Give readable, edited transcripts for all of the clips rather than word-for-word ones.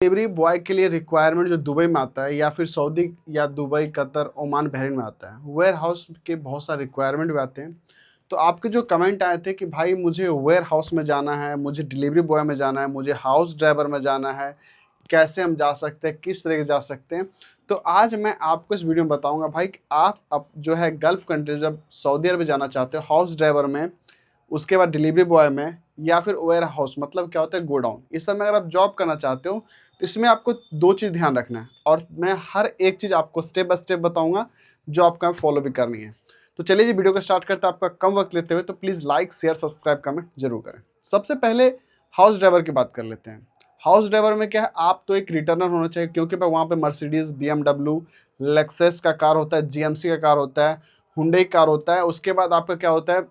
Delivery boy के लिए requirement जो दुबई में आता है या फिर सऊदी या दुबई, कतर, ओमान, बहरीन में आता है, वेयर हाउस के बहुत सारे रिक्वायरमेंट भी आते हैं। तो आपके जो कमेंट आए थे कि भाई मुझे वेयर हाउस में जाना है, मुझे डिलीवरी बॉय में जाना है, मुझे हाउस ड्राइवर में जाना है, कैसे हम जा सकते हैं, किस तरह से जा सकते हैं। तो आज मैं आपको इस वीडियो में बताऊंगा भाई कि आप अब जो है गल्फ़ कंट्री जब सऊदी अरब जाना चाहते हो हाउस ड्राइवर में, उसके बाद डिलीवरी बॉय में या फिर वेयर हाउस मतलब क्या होता है गोडाउन, इस सब में अगर आप जॉब करना चाहते हो तो इसमें आपको 2 चीज़ ध्यान रखना है और मैं हर एक चीज़ आपको स्टेप बाय स्टेप बताऊंगा जो आपको फॉलो भी करनी है। तो चलिए जी वीडियो को स्टार्ट करते हैं आपका कम वक्त लेते हुए। तो please like, share, subscribe, comment जरूर करें। सबसे पहले हाउस ड्राइवर की बात कर लेते हैं। हाउस ड्राइवर में क्या है, आप तो एक रिटर्नर होना चाहिए क्योंकि वहाँ पे मर्सिडीज़, BMW, लेक्सस का कार होता है, GMC का कार होता है, हुंडई कार होता है। उसके बाद आपका क्या होता है,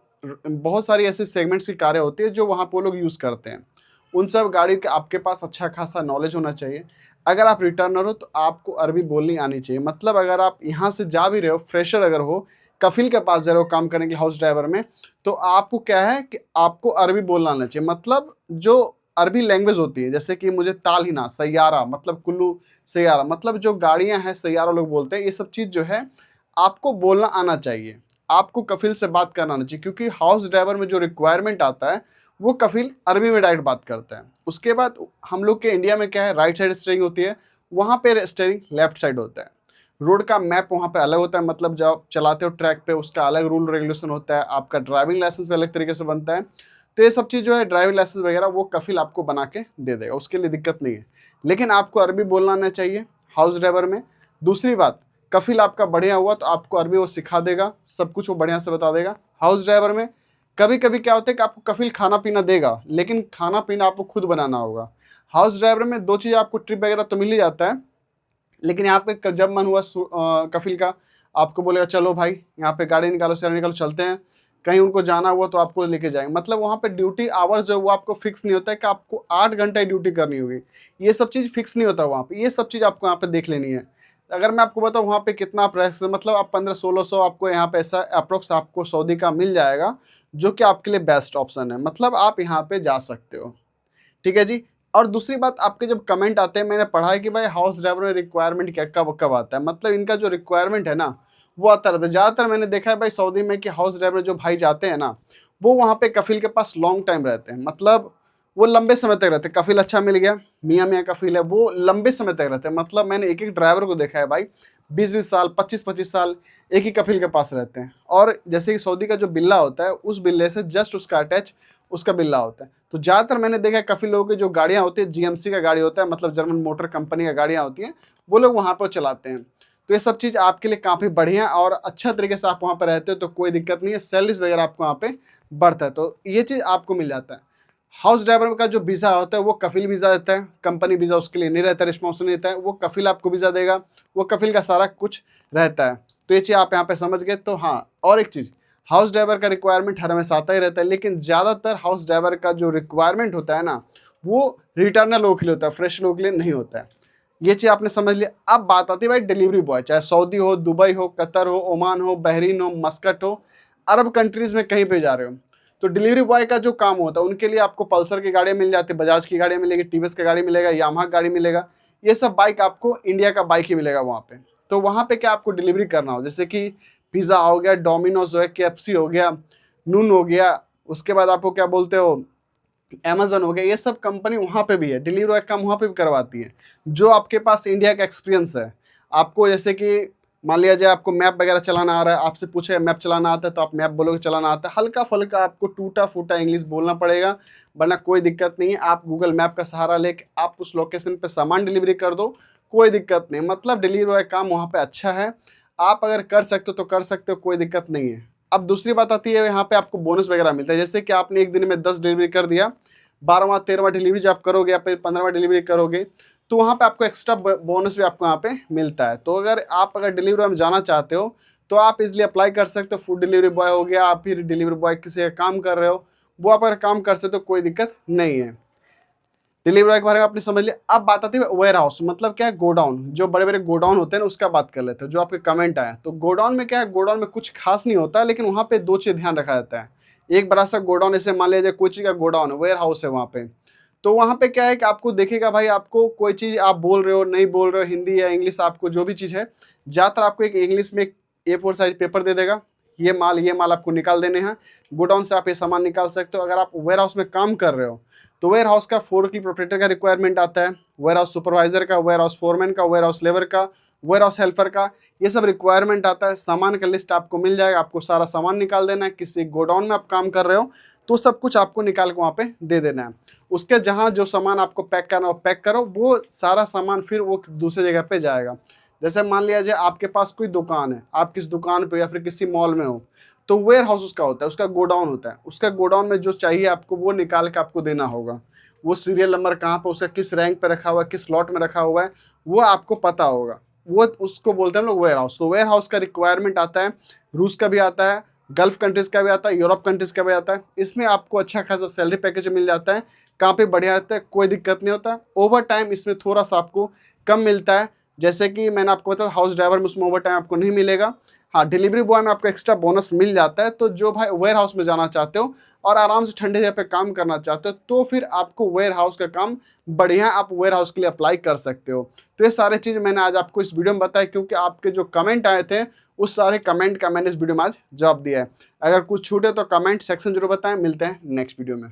बहुत सारी ऐसे सेगमेंट्स की कारें होती है जो वहाँ पे वो लोग यूज़ करते हैं। उन सब गाड़ी के आपके पास अच्छा खासा नॉलेज होना चाहिए। अगर आप रिटर्नर हो तो आपको अरबी बोलनी आनी चाहिए। मतलब अगर आप यहाँ से जा भी रहे हो, फ्रेशर अगर हो, कफिल के पास जा रहे हो काम करने के लिए हाउस ड्राइवर में, तो आपको क्या है कि आपको अरबी बोलना आना चाहिए। मतलब जो अरबी लैंग्वेज होती है, जैसे कि मुझे तालहिना, सैयारा मतलब कुल्लू सैयारा, मतलब जो गाड़ियाँ हैं सैयारा लोग बोलते हैं, ये सब चीज़ जो है आपको बोलना आना चाहिए। आपको कफिल से बात करना आना चाहिए क्योंकि हाउस ड्राइवर में जो रिक्वायरमेंट आता है वो कफिल अरबी में डायरेक्ट बात करता है। उसके बाद हम लोग के इंडिया में क्या है, राइट साइड स्टीयरिंग होती है, वहाँ पे स्टीयरिंग लेफ्ट साइड होता है। रोड का मैप वहाँ पे अलग होता है, मतलब जब आप चलाते हो ट्रैक पे उसका अलग रूल रेगुलेशन होता है। आपका ड्राइविंग लाइसेंस भी अलग तरीके से बनता है। तो ये सब चीज़ जो है ड्राइविंग लाइसेंस वगैरह वो कफिल आपको बना के दे देगा, उसके लिए दिक्कत नहीं है। लेकिन आपको अरबी बोलना आना चाहिए हाउस ड्राइवर में। दूसरी बात, कफिल आपका बढ़िया हुआ तो आपको अरबी वो सिखा देगा, सब कुछ वो बढ़िया से बता देगा। हाउस ड्राइवर में कभी कभी क्या होता है कि आपको कफिल खाना पीना देगा, लेकिन खाना पीना आपको खुद बनाना होगा। हाउस ड्राइवर में 2 चीज़ आपको ट्रिप वगैरह तो मिल ही जाता है, लेकिन यहाँ पे जब मन हुआ कफिल का, आपको बोलेगा चलो भाई यहाँ पे गाड़ी निकालो, शेयर निकालो, चलते हैं। कहीं उनको जाना हुआ तो आपको लेके जाएंगे। मतलब वहाँ पे ड्यूटी आवर्स जो है वो आपको फिक्स नहीं होता है कि आपको 8 घंटे ड्यूटी करनी होगी। ये सब चीज़ फिक्स नहीं होता वहाँ पे, ये सब चीज़ आपको यहाँ पे देख लेनी है। अगर मैं आपको बताऊँ वहाँ पे कितना आप रह सकते, मतलब आप 1500-1600 आपको यहाँ पे ऐसा अप्रोक्स आपको सऊदी का मिल जाएगा, जो कि आपके लिए बेस्ट ऑप्शन है। मतलब आप यहाँ पे जा सकते हो, ठीक है जी। और दूसरी बात, आपके जब कमेंट आते हैं, मैंने पढ़ा है कि भाई हाउस ड्राइवर में रिक्वायरमेंट क्या कब कब आता है, मतलब इनका जो रिक्वायरमेंट है ना वो आता रहता है। ज़्यादातर मैंने देखा है भाई सऊदी में कि हाउस ड्राइवर जो भाई जाते हैं ना, वो वहाँ पे कफिल के पास लॉन्ग टाइम रहते हैं। मतलब वो लंबे समय तक रहते हैं। कफिल अच्छा मिल गया, मियाँ मियाँ कफिल है, वो लंबे समय तक रहते हैं। मतलब मैंने एक एक ड्राइवर को देखा है भाई 20-20 साल, 25-25 साल एक ही कफिल के पास रहते हैं। और जैसे कि सऊदी का जो बिल्ला होता है, उस बिल्ले से जस्ट उसका अटैच उसका बिल्ला होता है। तो ज़्यादातर मैंने देखा है काफ़ी लोगों की जो गाड़ियाँ होती है, GMC का गाड़ी होता है, मतलब जर्मन मोटर कंपनी का गाड़ियाँ होती हैं, वो लोग वहाँ पर चलाते हैं। तो ये सब चीज़ आपके लिए काफ़ी बढ़िया और अच्छा तरीके से आप वहाँ पर रहते हो तो कोई दिक्कत नहीं है। सैलरीज वगैरह आपको वहाँ पे बढ़ता है, तो ये चीज़ आपको मिल जाता है। हाउस ड्राइवर का जो वीज़ा होता है वो कफिल वीज़ा रहता है, कंपनी वीज़ा उसके लिए नहीं रहता, रिस्पॉन्सिबल नहीं रहता है। वो कफिल आपको वीज़ा देगा, वो कफिल का सारा कुछ रहता है। तो ये चीज़ आप यहाँ पे समझ गए। तो हाँ, और एक चीज़, हाउस ड्राइवर का रिक्वायरमेंट हर हमेशा आता ही रहता है, लेकिन ज़्यादातर हाउस ड्राइवर का जो रिक्वायरमेंट होता है ना, वो रिटर्नर लोगों के लिए होता है, फ्रेश लोगों के लिए नहीं होता है। ये चीज़ आपने समझ लिया। अब बात आती है भाई डिलीवरी बॉय, चाहे सऊदी हो, दुबई हो, कतर हो, ओमान हो, बहरीन हो, मस्कट हो, अरब कंट्रीज़ में कहीं पे जा रहे हो, तो डिलीवरी बॉय का जो काम होता है उनके लिए आपको पल्सर की गाड़ियाँ मिल जाती है, बजाज की गाड़ियाँ मिलेगी, TVS का गाड़ी मिलेगा, यामाहा गाड़ी मिलेगा। ये सब बाइक आपको इंडिया का बाइक ही मिलेगा वहाँ पे। तो वहाँ पे क्या आपको डिलीवरी करना हो, जैसे कि पिज़्ज़ा हो गया, डोमिनोज हो गया, KFC हो गया, नून हो गया, उसके बाद आपको क्या बोलते हो, अमेजन हो गया, ये सब कंपनी वहाँ पे भी है, डिलीवरी का काम वहाँ पे भी करवाती है। जो आपके पास इंडिया का एक्सपीरियंस है, आपको जैसे कि मान लिया जाए आपको मैप वगैरह चलाना आ रहा है, आपसे पूछे मैप चलाना आता है तो आप मैप बोलोगे चलाना आता है। हल्का फुल्का आपको टूटा फूटा इंग्लिश बोलना पड़ेगा, वरना कोई दिक्कत नहीं है। आप गूगल मैप का सहारा लेके आप उस लोकेशन पे सामान डिलीवरी कर दो, कोई दिक्कत नहीं। मतलब डिलीवरी का काम वहाँ पे अच्छा है, आप अगर कर सकते हो तो कर सकते हो, कोई दिक्कत नहीं है। अब दूसरी बात आती है, यहाँ पे आपको बोनस वगैरह मिलता है। जैसे कि आपने एक दिन में 10 डिलीवरी कर दिया, 12वां 13वां डिलीवरी जब आप करोगे या फिर 15वां डिलीवरी करोगे, तो वहाँ पे आपको एक्स्ट्रा बोनस भी आपको यहाँ पे मिलता है। तो अगर डिलीवरी में जाना चाहते हो तो आप इसलिए अप्लाई कर सकते हो। फूड डिलीवरी बॉय हो गया, आप फिर डिलीवरी बॉय किसी का काम कर रहे हो, वो आप अगर काम कर सकते हो कोई दिक्कत नहीं है। डिलीवरी बॉय के बारे में आपने समझ लिया। अब बात आती है वेयर हाउस, मतलब क्या है, गोडाउन। जो बड़े बड़े गोडाउन होते हैं ना, उसका बात कर लेते हैं। जो आपके कमेंट आए, तो गोडाउन में क्या है, गोडाउन में कुछ खास नहीं होता है, लेकिन वहाँ पे 2 चीज़ ध्यान रखा जाता है। एक बड़ा सा गोडाउन, जैसे मान लीजिए कोई चीज़ का गोडाउन है, वेयर हाउस है वहाँ पे, तो वहाँ पे क्या है कि आपको देखेगा भाई, आपको कोई चीज़ आप बोल रहे हो, नहीं बोल रहे हो, हिंदी या इंग्लिश, आपको जो भी चीज़ है, ज़्यादातर आपको एक इंग्लिश में एक A4 साइज पेपर दे देगा, ये माल आपको निकाल देने हैं, गोडाउन से आप ये सामान निकाल सकते हो। अगर आप वेयर हाउस में काम कर रहे हो तो वेयर हाउस का फोर्कलिफ्ट प्रोपरेटर का रिक्वायरमेंट आता है, वेयर हाउस सुपरवाइजर का, वेयर हाउस फोरमैन का, वेयर हाउस लेबर का, वेयर हाउस हेल्पर का, ये सब रिक्वायरमेंट आता है। सामान का लिस्ट आपको मिल जाएगा, आपको सारा सामान निकाल देना है। किसी गोडाउन में आप काम कर रहे हो तो सब कुछ आपको निकाल के वहाँ पे दे देना है। उसके जहाँ जो सामान आपको पैक करना हो पैक करो, वो सारा सामान फिर वो दूसरी जगह पे जाएगा। जैसे मान लिया जाए आपके पास कोई दुकान है, आप किस दुकान पे या फिर किसी मॉल में हो, तो वेयर हाउस उसका होता है, उसका गोडाउन होता है। उसका गोडाउन में जो चाहिए आपको वो निकाल के आपको देना होगा। वो सीरियल नंबर कहाँ पर, उसका किस रैंक पे रखा हुआ है, किस लॉट में रखा हुआ है, वो आपको पता होगा। वो उसको बोलते हैं हम लोग वेयर हाउस। तो वेयर हाउस का रिक्वायरमेंट आता है, रूस का भी आता है, गल्फ कंट्रीज का भी आता है, यूरोप कंट्रीज का भी आता है। इसमें आपको अच्छा खासा सैलरी पैकेज मिल जाता है, कहाँ पे बढ़िया रहता है, कोई दिक्कत नहीं होता। ओवर टाइम इसमें थोड़ा सा आपको कम मिलता है, जैसे कि मैंने आपको बताया हाउस ड्राइवर में उसमें ओवर टाइम आपको नहीं मिलेगा। हाँ, डिलीवरी बॉय में आपको एक्स्ट्रा बोनस मिल जाता है। तो जो भाई वेयर हाउस में जाना चाहते हो और आराम से ठंडे जगह पे काम करना चाहते हो तो फिर आपको वेयर हाउस का काम बढ़िया, आप वेयर हाउस के लिए अप्लाई कर सकते हो। तो ये सारे चीज़ मैंने आज आपको इस वीडियो में बताया, क्योंकि आपके जो कमेंट आए थे उस सारे कमेंट का मैंने इस वीडियो में आज जवाब दिया है। अगर कुछ छूटे तो कमेंट सेक्शन जरूर बताएं। मिलते हैं नेक्स्ट वीडियो में।